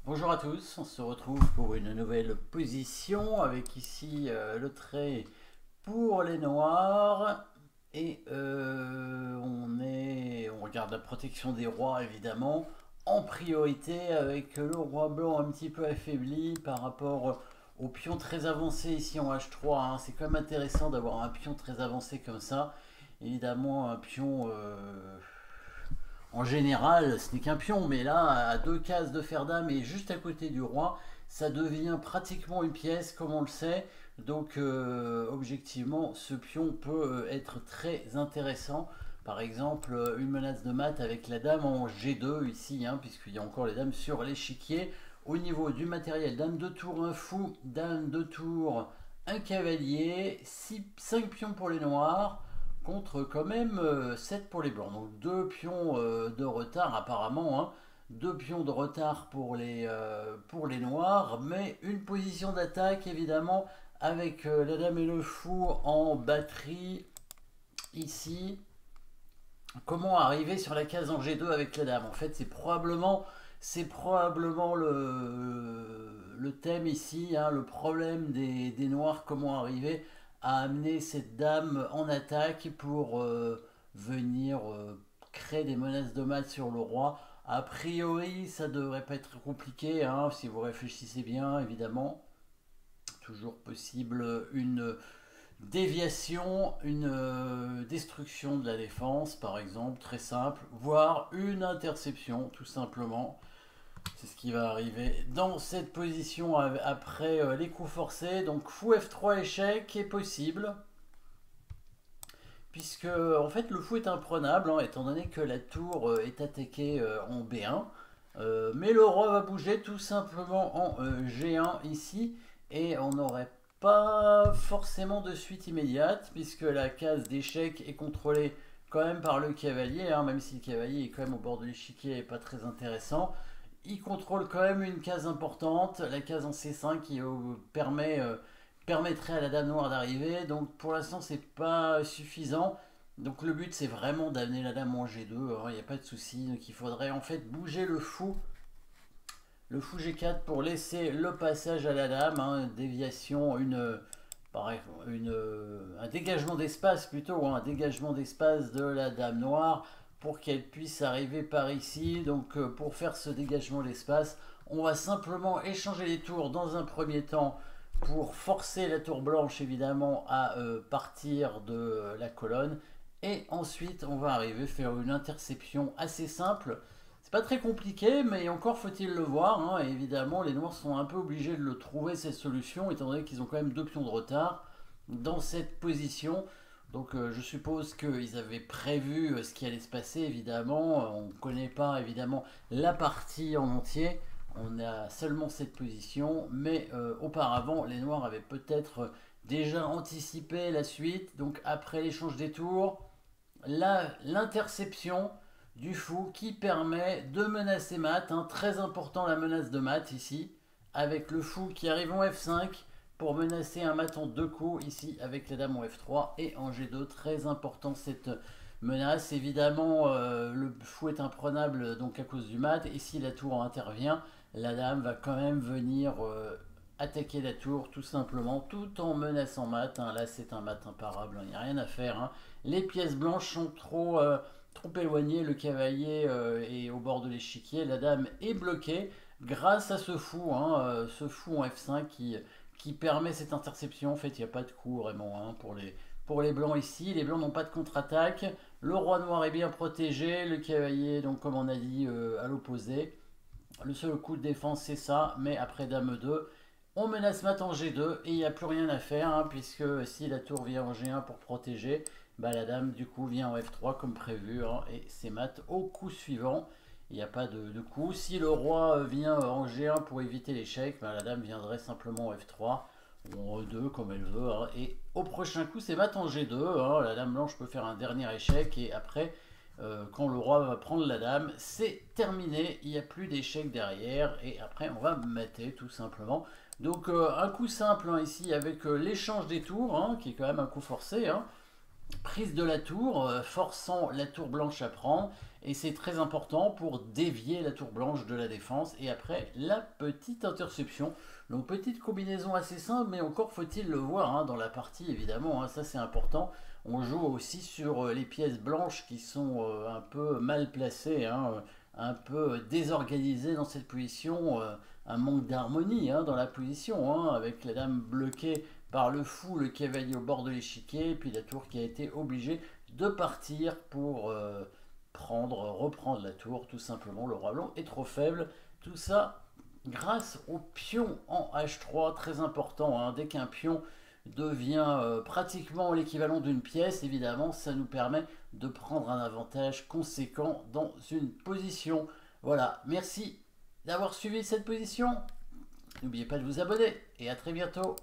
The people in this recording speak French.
Bonjour à tous, on se retrouve pour une nouvelle position avec ici le trait pour les noirs et on regarde la protection des rois évidemment en priorité avec le roi blanc un petit peu affaibli par rapport au pion très avancé ici en H3, hein. C'est quand même intéressant d'avoir un pion très avancé comme ça, évidemment un pion en général, ce n'est qu'un pion, mais là, à deux cases de fer dame et juste à côté du roi, ça devient pratiquement une pièce, comme on le sait. Donc, objectivement, ce pion peut être très intéressant. Par exemple, une menace de mat avec la dame en G2 ici, hein, puisqu'il y a encore les dames sur l'échiquier. Au niveau du matériel, dame de tour, un fou, dame de tour, un cavalier, 5 pions pour les noirs contre quand même 7 pour les blancs. Donc deux pions de retard apparemment, hein. Deux pions de retard pour les noirs, mais une position d'attaque évidemment avec la dame et le fou en batterie ici. Comment arriver sur la case en G2 avec la dame? En fait, c'est probablement le thème ici, hein, le problème des noirs, comment arriver à amener cette dame en attaque pour venir créer des menaces de mat sur le roi. A priori, ça devrait pas être compliqué, hein, si vous réfléchissez bien, évidemment. Toujours possible une déviation, une destruction de la défense, par exemple, très simple, voire une interception, tout simplement. C'est ce qui va arriver dans cette position après les coups forcés. Donc fou F3 échec est possible, puisque en fait le fou est imprenable, hein, étant donné que la tour est attaquée en B1. Mais le roi va bouger tout simplement en G1 ici, et on n'aurait pas forcément de suite immédiate, puisque la case d'échec est contrôlée quand même par le cavalier, hein, même si le cavalier est quand même au bord de l'échiquier et pas très intéressant. Il contrôle quand même une case importante, la case en C5 qui permettrait à la dame noire d'arriver. Donc pour l'instant c'est pas suffisant. Donc le but c'est vraiment d'amener la dame en G2, il n'y a pas de souci. Donc il faudrait en fait bouger le fou G4 pour laisser le passage à la dame, hein, déviation, un dégagement d'espace plutôt, hein, un dégagement d'espace de la dame noire pour qu'elle puisse arriver par ici. Donc pour faire ce dégagement d'espace, on va simplement échanger les tours dans un premier temps pour forcer la tour blanche évidemment à partir de la colonne. Et ensuite, on va arriver à faire une interception assez simple. C'est pas très compliqué, mais encore faut-il le voir, hein. Et évidemment, les noirs sont un peu obligés de le trouver, cette solution, étant donné qu'ils ont quand même deux pions de retard dans cette position. Donc je suppose qu'ils avaient prévu ce qui allait se passer, évidemment. On ne connaît pas, évidemment, la partie en entier. On a seulement cette position, mais auparavant, les noirs avaient peut-être déjà anticipé la suite. Donc après l'échange des tours, l'interception du fou qui permet de menacer mat, hein, très important la menace de mat ici, avec le fou qui arrive en F5 pour menacer un mat en deux coups ici avec la dame en F3 et en G2, très important cette menace. Évidemment le fou est imprenable donc à cause du mat, et si la tour intervient, la dame va quand même venir attaquer la tour tout simplement, tout en menaçant mat, hein. Là c'est un mat imparable, il n'y a rien à faire, hein. Les pièces blanches sont trop éloignées, le cavalier est au bord de l'échiquier, la dame est bloquée grâce à ce fou en F5 qui permet cette interception. En fait, il n'y a pas de coup vraiment, hein, pour les blancs ici. Les blancs n'ont pas de contre-attaque. Le roi noir est bien protégé, le cavalier, donc comme on a dit, à l'opposé. Le seul coup de défense c'est ça, mais après dame 2, on menace mat en G2 et il n'y a plus rien à faire, hein, puisque si la tour vient en G1 pour protéger, bah, la dame du coup vient en F3 comme prévu, hein, et c'est mat au coup suivant. Il n'y a pas de coup. Si le roi vient en G1 pour éviter l'échec, bah, la dame viendrait simplement en F3 ou en E2 comme elle veut, hein, et au prochain coup c'est mat en G2, hein. La dame blanche peut faire un dernier échec et après quand le roi va prendre la dame, c'est terminé, il n'y a plus d'échec derrière, et après on va mater tout simplement. Donc un coup simple, hein, ici avec l'échange des tours, hein, qui est quand même un coup forcé, hein. prise de la tour, forçant la tour blanche à prendre. Et c'est très important pour dévier la tour blanche de la défense. Et après, la petite interception. Donc petite combinaison assez simple, mais encore faut-il le voir hein, dans la partie, évidemment. Hein, ça c'est important. On joue aussi sur les pièces blanches qui sont un peu mal placées, hein, un peu désorganisées dans cette position. Un manque d'harmonie hein, dans la position, hein, avec la dame bloquée par le fou, le cavalier au bord de l'échiquier, puis la tour qui a été obligée de partir pour reprendre la tour, tout simplement. Le roi blanc est trop faible. Tout ça grâce au pion en H3, très important. Hein. Dès qu'un pion devient pratiquement l'équivalent d'une pièce, évidemment, ça nous permet de prendre un avantage conséquent dans une position. Voilà, merci d'avoir suivi cette position. N'oubliez pas de vous abonner et à très bientôt.